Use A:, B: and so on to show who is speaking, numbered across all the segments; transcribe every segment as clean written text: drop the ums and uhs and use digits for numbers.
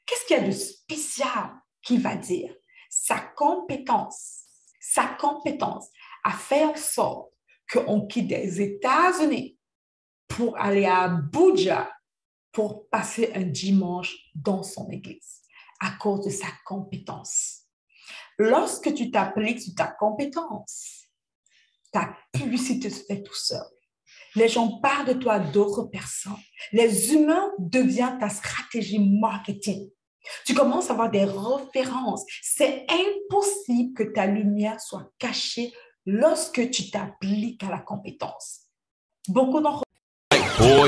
A: Qu'est-ce qu'il y a de spécial qu'il va dire? Sa compétence à faire en sorte qu'on quitte des États-Unis pour aller à Abuja pour passer un dimanche dans son église à cause de sa compétence. Lorsque tu t'appliques sur ta compétence, ta publicité se fait tout seul. Les gens parlent de toi à d'autres personnes. Les humains deviennent ta stratégie marketing. Tu commences à avoir des références. C'est impossible que ta lumière soit cachée lorsque tu t'appliques à la compétence. Beaucoup d'entre vous.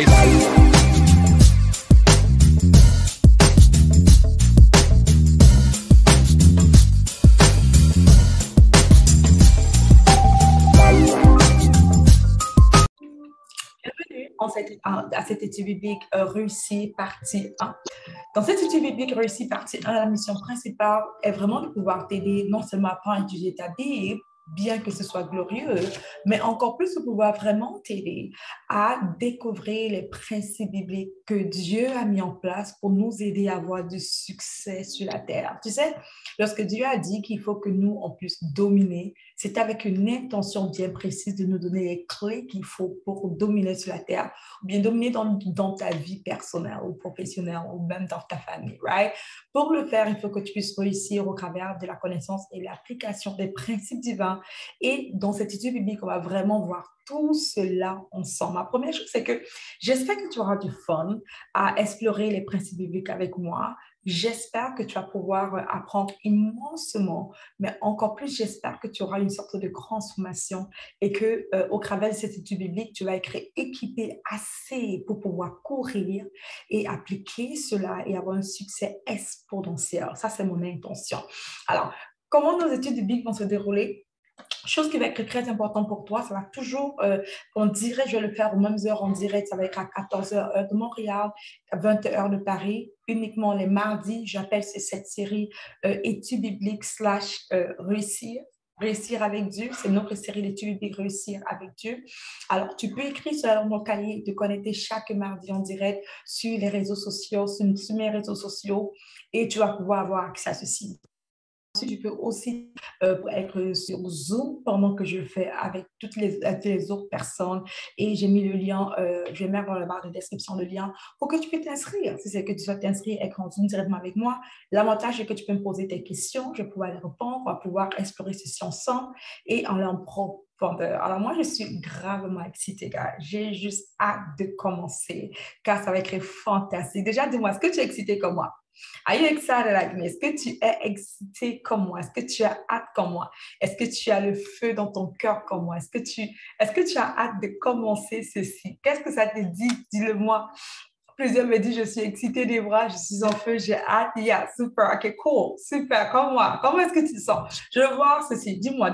A: À cette étude biblique réussie partie 1. Dans cette étude biblique réussie partie 1, la mission principale est vraiment de pouvoir t'aider non seulement à apprendre à étudier ta Bible, bien que ce soit glorieux, mais encore plus de pouvoir vraiment t'aider à découvrir les principes bibliques que Dieu a mis en place pour nous aider à avoir du succès sur la terre. Tu sais, lorsque Dieu a dit qu'il faut que nous, on puisse dominer, c'est avec une intention bien précise de nous donner les clés qu'il faut pour dominer sur la terre, ou bien dominer dans ta vie personnelle ou professionnelle, ou même dans ta famille, right? Pour le faire, il faut que tu puisses réussir au travers de la connaissance et l'application des principes divins. Et dans cette étude biblique, on va vraiment voir tout cela ensemble. Ma première chose, c'est que j'espère que tu auras du fun à explorer les principes bibliques avec moi. J'espère que tu vas pouvoir apprendre immensement, mais encore plus, j'espère que tu auras une sorte de transformation et que au travers de cette étude biblique, tu vas être équipé assez pour pouvoir courir et appliquer cela et avoir un succès exponentiel. Ça, c'est mon intention. Alors, comment nos études bibliques vont se dérouler? Chose qui va être très importante pour toi, ça va toujours, on dirait, je vais le faire aux mêmes heures en direct, ça va être à 14h heure de Montréal, à 20h de Paris, uniquement les mardis. J'appelle cette série études bibliques / réussir. Réussir avec Dieu, c'est notre série d'études bibliques Réussir avec Dieu. Alors, tu peux écrire sur mon cahier, te connecter chaque mardi en direct sur les réseaux sociaux, sur mes réseaux sociaux, et tu vas pouvoir avoir accès à ceci. Tu peux aussi être sur Zoom pendant que je fais avec toutes les autres personnes. Et j'ai mis le lien, je vais mettre dans la barre de description le lien pour que tu puisses t'inscrire. Si c'est que tu souhaites t'inscrire et en Zoom directement avec moi, l'avantage est que tu peux me poser tes questions, je vais pouvoir les répondre, on va pouvoir explorer ceci ensemble et en profondeur. Alors moi, je suis gravement excitée, gars. J'ai juste hâte de commencer car ça va être fantastique. Déjà, dis-moi, est-ce que tu es excitée comme moi? Are you excited like me? Est-ce que tu es excité comme moi? Est-ce que tu as hâte comme moi? Est-ce que tu as le feu dans ton cœur comme moi? Est-ce que tu as hâte de commencer ceci? Qu'est-ce que ça te dit? Dis-le-moi. Plusieurs me disent, je suis excitée des bras, je suis en feu, j'ai hâte. Yeah, super, ok, cool, super, comme moi. Comment est-ce que tu te sens? Je veux voir ceci. Dis-moi.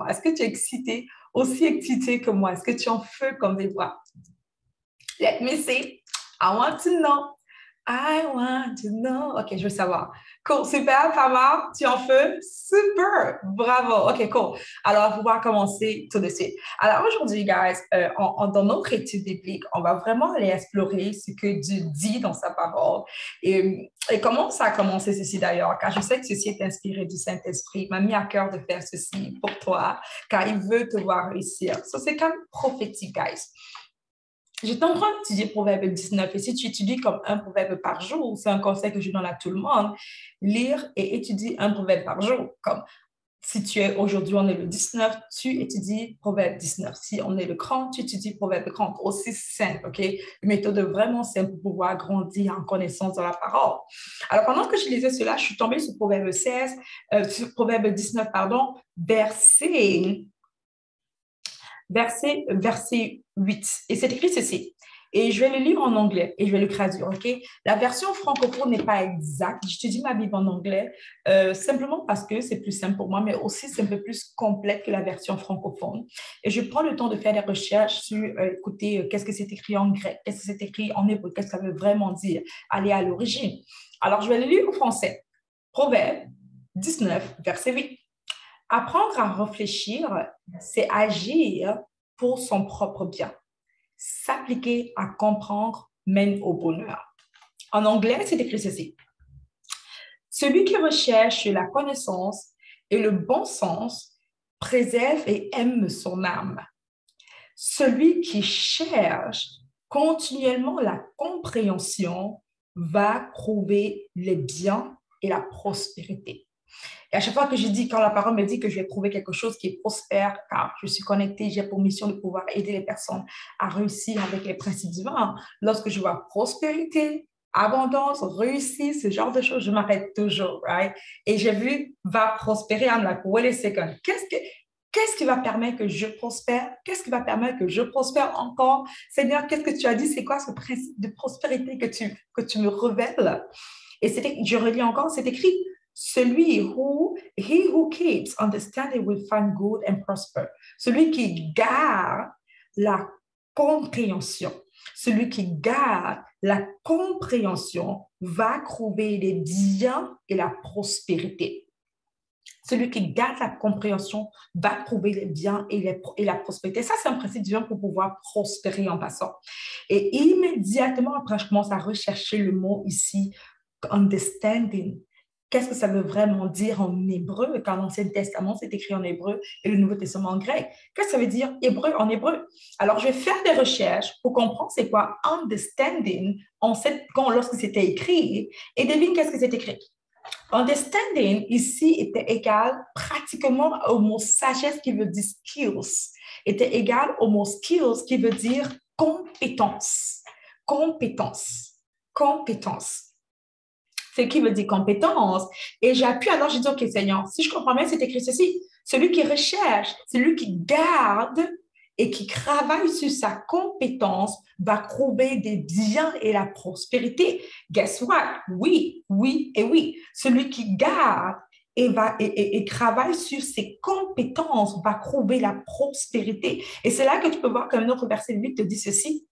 A: Est-ce que tu es excité, aussi excité que moi? Est-ce que tu es en feu comme des bras? Let me see. I want to know. I want to know. OK, je veux savoir. Cool, super, Tamar, tu es en feu? Super, bravo. OK, cool. Alors, on va pouvoir commencer tout de suite. Alors, aujourd'hui, guys, dans notre étude biblique, on va vraiment aller explorer ce que Dieu dit dans sa parole. Et comment ça a commencé ceci d'ailleurs? Car je sais que ceci est inspiré du Saint-Esprit. Il m'a mis à cœur de faire ceci pour toi, car il veut te voir réussir. Ça, c'est comme prophétique, guys. J'étais en train d'étudier Proverbe 19 et si tu étudies comme un proverbe par jour, c'est un conseil que je donne à tout le monde, lire et étudier un proverbe par jour. Comme si tu es aujourd'hui, on est le 19, tu étudies Proverbe 19. Si on est le 30, tu étudies Proverbe 30. Aussi simple, OK? Une méthode vraiment simple pour pouvoir grandir en connaissance de la parole. Alors, pendant que je lisais cela, je suis tombée sur Proverbe 19, pardon, verset 8. Et c'est écrit ceci. Et je vais le lire en anglais et je vais le traduire, OK? La version francophone n'est pas exacte. Je te dis ma Bible en anglais simplement parce que c'est plus simple pour moi, mais aussi c'est un peu plus complète que la version francophone. Et je prends le temps de faire des recherches sur, écoutez, qu'est-ce que c'est écrit en grec, qu'est-ce que c'est écrit en hébreu, qu'est-ce que ça veut vraiment dire, aller à l'origine. Alors, je vais le lire en français. Proverbe 19, verset 8. Apprendre à réfléchir, c'est agir pour son propre bien. S'appliquer à comprendre mène au bonheur. En anglais, c'est écrit ceci. Celui qui recherche la connaissance et le bon sens préserve et aime son âme. Celui qui cherche continuellement la compréhension va trouver les biens et la prospérité. Et à chaque fois que je dis, quand la parole me dit que je vais trouver quelque chose qui est prospère, car je suis connectée, j'ai pour mission de pouvoir aider les personnes à réussir avec les principes divins. Lorsque je vois prospérité, abondance, réussite, ce genre de choses, je m'arrête toujours, right? Et j'ai vu, va prospérer, I'm like, wait a second. Qu'est-ce qui va permettre que je prospère? Qu'est-ce qui va permettre que je prospère encore? Seigneur, qu'est-ce que tu as dit? C'est quoi ce principe de prospérité que tu me révèles? Et je relis encore, c'est écrit, he who keeps understanding will find good and prosper. Celui qui garde la compréhension. Celui qui garde la compréhension va trouver les biens et la prospérité. Celui qui garde la compréhension va trouver les biens et la prospérité. Ça, c'est un principe divin pour pouvoir prospérer en passant. Et immédiatement après, je commence à rechercher le mot ici, understanding. Qu'est-ce que ça veut vraiment dire en hébreu? Car l'Ancien Testament, c'est écrit en hébreu et le Nouveau Testament en grec. Qu'est-ce que ça veut dire hébreu en hébreu? Alors, je vais faire des recherches pour comprendre c'est quoi understanding lorsque c'était écrit. Et devine qu'est-ce que c'est écrit? Understanding ici était égal pratiquement au mot sagesse qui veut dire skills, était égal au mot skills qui veut dire compétence. Compétence. Compétence. C'est qui veut dire compétence. Et j'appuie, alors je dis, OK, Seigneur, si je comprends bien, c'est écrit ceci. Celui qui recherche, celui qui garde et qui travaille sur sa compétence va trouver des biens et la prospérité. Guess what? Oui, oui et oui. Celui qui garde et travaille sur ses compétences va trouver la prospérité. Et c'est là que tu peux voir qu'un autre verset 8 te dit ceci.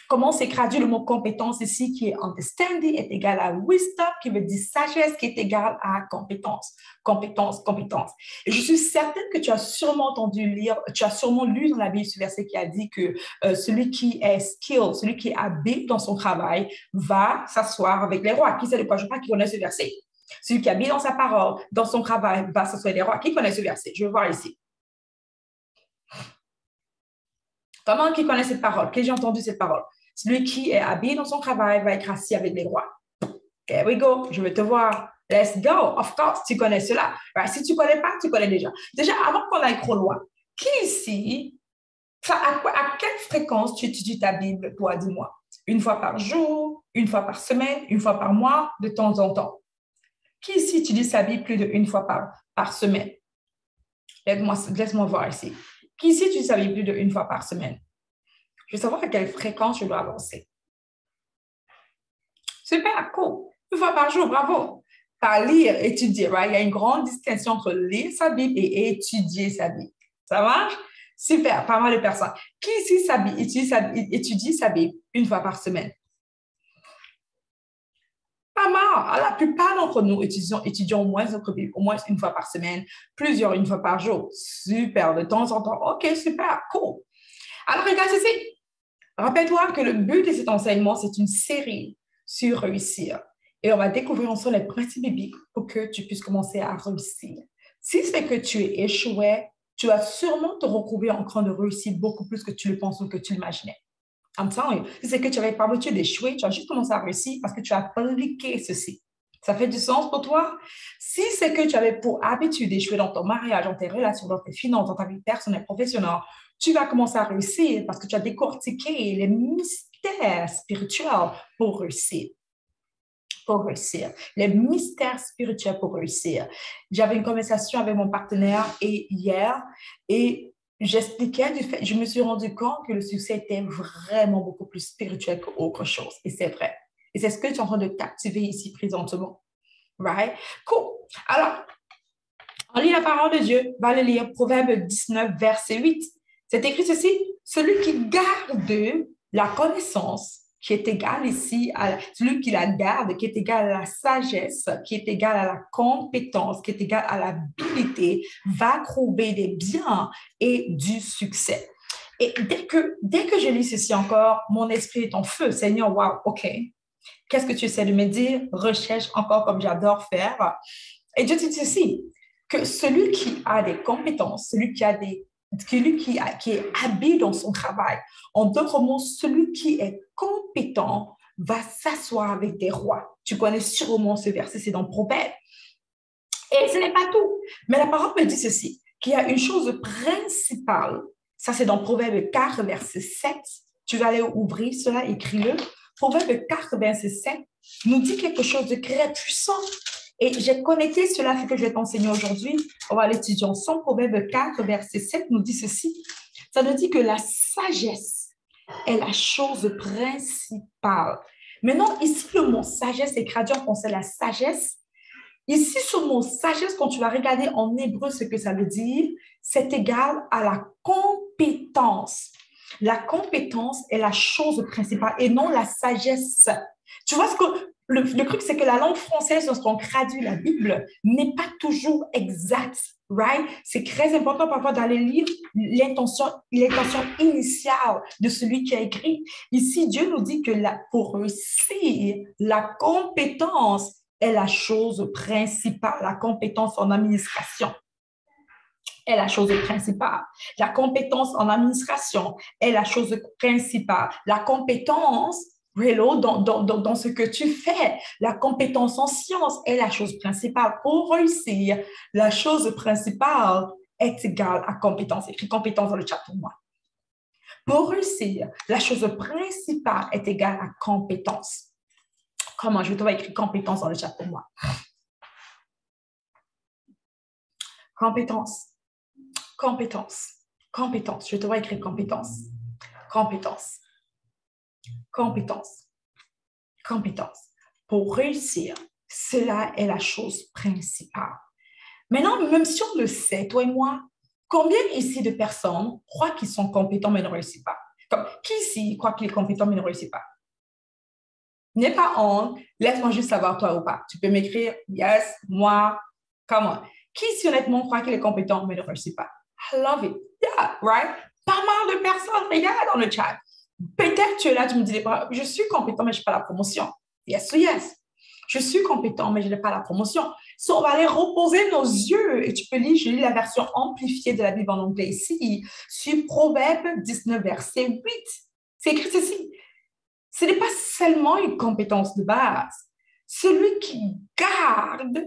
A: Comment c'est traduit le mot compétence ici, qui est understanding, est égal à wisdom, qui veut dire sagesse, qui est égal à compétence. Compétence, compétence. Et je suis certaine que tu as sûrement entendu lire, tu as sûrement lu dans la Bible ce verset qui a dit que celui qui est skilled, celui qui est habile dans son travail, va s'asseoir avec les rois. Qui sait de quoi je parle, qui connaît ce verset? Celui qui est habile dans sa parole, dans son travail, va s'asseoir avec les rois. Qui connaît ce verset? Je vais voir ici. Comment qui connaît cette parole? Qui j'ai entendu cette parole? Celui qui est habillé dans son travail va être assis avec les rois. Here we go. Je veux te voir. Let's go. Of course, tu connais cela. Right? Si tu ne connais pas, tu connais déjà. Déjà, avant qu'on aille trop loin, qui ici, à quelle fréquence tu étudies ta Bible, toi, dis-moi? Une fois par jour, une fois par semaine, une fois par mois, de temps en temps. Qui ici étudie sa Bible plus d'une fois par semaine? Laisse-moi voir ici. Qui ici étudie sa Bible plus d'une fois par semaine? Je veux savoir à quelle fréquence je dois avancer. Super, cool. Une fois par jour, bravo. Par lire, étudier, right? Il y a une grande distinction entre lire sa Bible et étudier sa Bible. Ça marche? Super, pas mal de personnes. Qui ici étudie sa Bible une fois par semaine? Pas mal. La plupart d'entre nous étudions au moins notre Bible, au moins une fois par semaine, plusieurs une fois par jour. Super, de temps en temps. OK, super, cool. Alors, regarde ceci. Rappelle-toi que le but de cet enseignement, c'est une série sur réussir. Et on va découvrir ensemble les principes bibliques pour que tu puisses commencer à réussir. Si c'est que tu es échoué, tu vas sûrement te retrouver en train de réussir beaucoup plus que tu le penses ou que tu l'imaginais. I'm telling you. Si c'est que tu avais pas l'habitude d'échouer, tu vas juste commencer à réussir parce que tu as appliqué ceci. Ça fait du sens pour toi? Si c'est que tu avais pour habitude d'échouer dans ton mariage, dans tes relations, dans tes finances, dans ta vie personnelle, professionnelle, tu vas commencer à réussir parce que tu as décortiqué les mystères spirituels pour réussir. Pour réussir. Les mystères spirituels pour réussir. J'avais une conversation avec mon partenaire hier et j'expliquais du fait, je me suis rendu compte que le succès était vraiment beaucoup plus spirituel qu'autre chose. Et c'est vrai. Et c'est ce que tu es en train de t'activer ici présentement. Right? Cool. Alors, on lit la parole de Dieu. Va le lire. Proverbe 19, verset 8. C'est écrit ceci. Celui qui garde la connaissance, qui est égal ici à celui qui la garde, qui est égal à la sagesse, qui est égal à la compétence, qui est égal à l'habilité, va trouver des biens et du succès. Et dès que je lis ceci encore, mon esprit est en feu. Seigneur, wow, OK. Qu'est-ce que tu essaies de me dire? Recherche encore comme j'adore faire. Et Dieu dit ceci, que celui qui a des compétences, qui est habile dans son travail, en d'autres mots, celui qui est compétent va s'asseoir avec des rois. Tu connais sûrement ce verset, c'est dans Proverbe. Et ce n'est pas tout. Mais la parole me dit ceci, qu'il y a une chose principale. Ça, c'est dans Proverbe 4, verset 7. Tu vas aller ouvrir cela, écris-le. Proverbe 4, verset 7 nous dit quelque chose de très puissant. Et j'ai connecté cela à ce que je vais t'enseigner aujourd'hui. On va l'étudier ensemble. Proverbe 4, verset 7 nous dit ceci. Ça nous dit que la sagesse est la chose principale. Maintenant, ici, le mot sagesse est traduit en français la sagesse. Ici, ce mot sagesse, quand tu vas regarder en hébreu ce que ça veut dire, c'est égal à la compétence. La compétence est la chose principale et non la sagesse. Tu vois, le truc, c'est que la langue française, lorsqu'on traduit la Bible, n'est pas toujours exacte, right? C'est très important parfois d'aller lire l'intention initiale de celui qui a écrit. Ici, Dieu nous dit que pour réussir, la compétence est la chose principale, la compétence en administration est la chose principale. La compétence en administration est la chose principale. La compétence, hello, dans ce que tu fais, la compétence en sciences est la chose principale. Pour réussir, la chose principale est égale à compétence. Écris compétence dans le chat pour moi. Pour réussir, la chose principale est égale à compétence. Comment? Je vais te voir écrire compétence dans le chat pour moi. Compétence. Compétence. Compétence. Je te vois écrire compétence. Compétence. Compétence. Compétence. Pour réussir, cela est la chose principale. Maintenant, même si on le sait, toi et moi, combien ici de personnes croient qu'ils sont compétents mais ne réussissent pas? Comme, qui ici croit qu'il est compétent mais ne réussit pas? N'aie pas honte, laisse-moi juste savoir toi ou pas. Tu peux m'écrire, yes, moi, comment? Qui ici honnêtement croit qu'il est compétent mais ne réussit pas? I love it. Yeah, right? Pas mal de personnes, regarde dans le chat. Peut-être tu es là, tu me dis, je suis compétent mais je n'ai pas la promotion. Yes, yes. Je suis compétent mais je n'ai pas la promotion. So, on va aller reposer nos yeux et tu peux lire, je lis la version amplifiée de la Bible en anglais ici, sur Proverbe 19, verset 8. C'est écrit ceci. Ce n'est pas seulement une compétence de base. Celui qui garde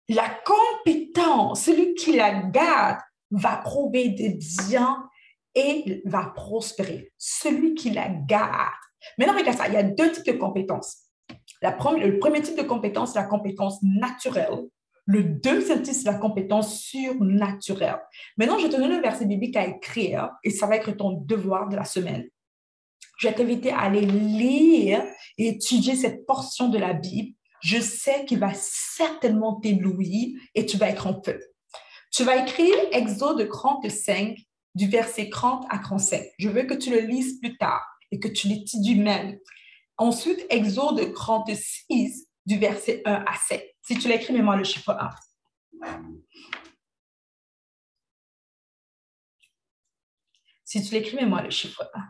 A: la compétence, celui qui la garde, va prouver des biens et va prospérer. Celui qui la garde. Maintenant, regarde ça, il y a deux types de compétences. Le premier type de compétence, c'est la compétence naturelle. Le deuxième type, c'est la compétence surnaturelle. Maintenant, je te donne un verset biblique à écrire et ça va être ton devoir de la semaine. Je vais t'inviter à aller lire et étudier cette portion de la Bible. Je sais qu'il va certainement t'éblouir et tu vas être en feu. Tu vas écrire Exode 35, du verset 30 à 35. Je veux que tu le lises plus tard et que tu l'étudies même. Ensuite, Exode 36, du verset 1 à 7. Si tu l'écris, mets-moi le chiffre 1. Si tu l'écris, mets-moi le chiffre 1.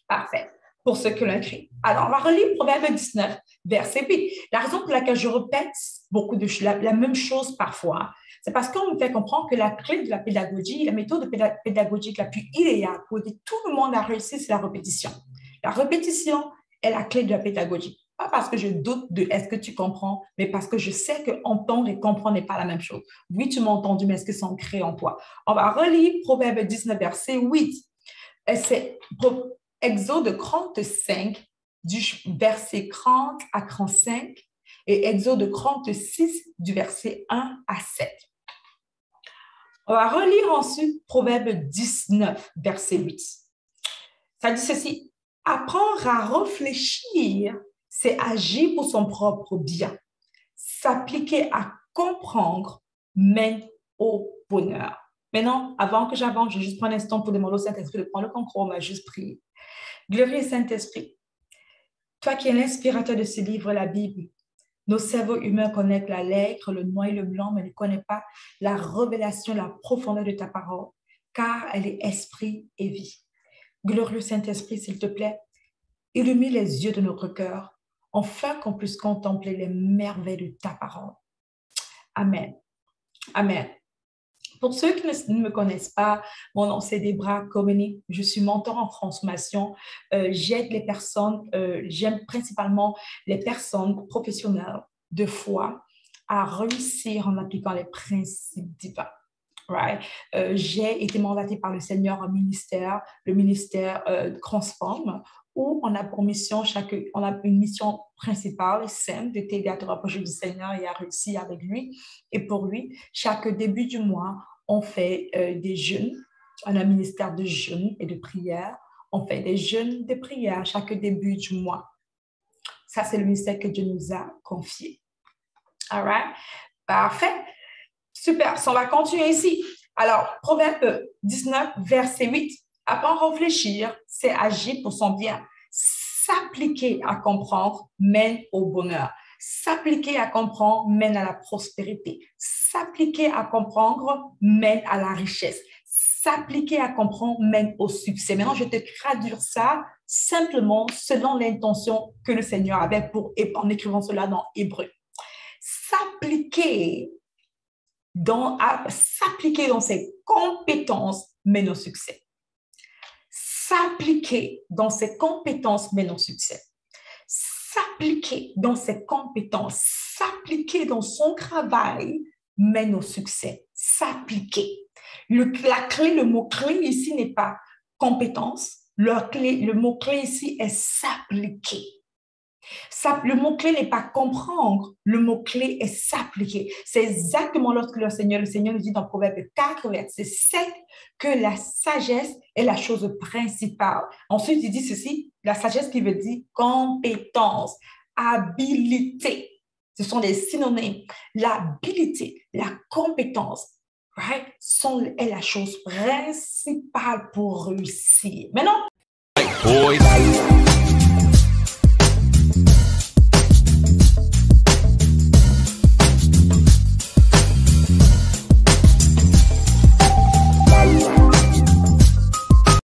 A: Parfait. Pour ceux que l'on écrit. Alors, on va relire Proverbe 19, verset 8. La raison pour laquelle je répète beaucoup de la même chose parfois, c'est parce qu'on me fait comprendre que la clé de la pédagogie, la méthode pédagogique la plus idéale pour aider tout le monde à réussir, c'est la répétition. La répétition est la clé de la pédagogie. Pas parce que je doute de est-ce que tu comprends, mais parce que je sais que entendre et comprendre n'est pas la même chose. Oui, tu m'as entendu, mais est-ce que c'est ancré en toi? On va relire Proverbe 19, verset 8. C'est Exode 35, du verset 30 à 35, et Exode 36, du verset 1 à 7. On va relire ensuite Proverbe 19, verset 8. Ça dit ceci, apprendre à réfléchir, c'est agir pour son propre bien. S'appliquer à comprendre mène au bonheur. Maintenant, avant que j'avance, je vais juste prendre un instant pour demander au Saint-Esprit de prendre le contrôle. On va juste prier. Glorieux Saint-Esprit, toi qui es l'inspirateur de ce livre, la Bible, nos cerveaux humains connaissent la lettre, le noir et le blanc, mais ne connaissent pas la révélation, la profondeur de ta parole, car elle est esprit et vie. Glorieux Saint-Esprit, s'il te plaît, illumine les yeux de notre cœur, afin qu'on puisse contempler les merveilles de ta parole. Amen. Amen. Pour ceux qui ne me connaissent pas, mon nom c'est Debra Komeni. Je suis mentor en transformation. J'aide les personnes, j'aime principalement les personnes professionnelles de foi à réussir en appliquant les principes divins. Right? J'ai été mandatée par le Seigneur en ministère, le ministère Transforme, où on a pour mission, on a une mission principale, simple, de t'aider à te rapprocher du Seigneur et à réussir avec lui. Et pour lui, chaque début du mois, on fait des jeûnes, on a un ministère de jeûne et de prière. On fait des jeûnes de prière chaque début du mois. Ça, c'est le ministère que Dieu nous a confié. All right? Parfait. Super, on va continuer ici. Alors, Proverbe 19, verset 8. Apprendre à réfléchir, c'est agir pour son bien. S'appliquer à comprendre mène au bonheur. S'appliquer à comprendre mène à la prospérité. S'appliquer à comprendre mène à la richesse. S'appliquer à comprendre mène au succès. Maintenant, je vais te traduire ça simplement selon l'intention que le Seigneur avait en écrivant cela dans Hébreu. S'appliquer dans ses compétences mène au succès. S'appliquer dans ses compétences mène au succès. S'appliquer dans ses compétences, s'appliquer dans son travail mène au succès. S'appliquer. Le mot-clé ici n'est pas compétence. Le mot-clé ici est s'appliquer. Le mot-clé n'est pas comprendre, le mot-clé est s'appliquer. C'est exactement lorsque le Seigneur nous dit dans Proverbe 4, verset 7, que la sagesse est la chose principale. Ensuite, il dit ceci, la sagesse qui veut dire compétence, habilité. Ce sont des synonymes. L'habilité, la compétence, right, est la chose principale pour réussir. Maintenant,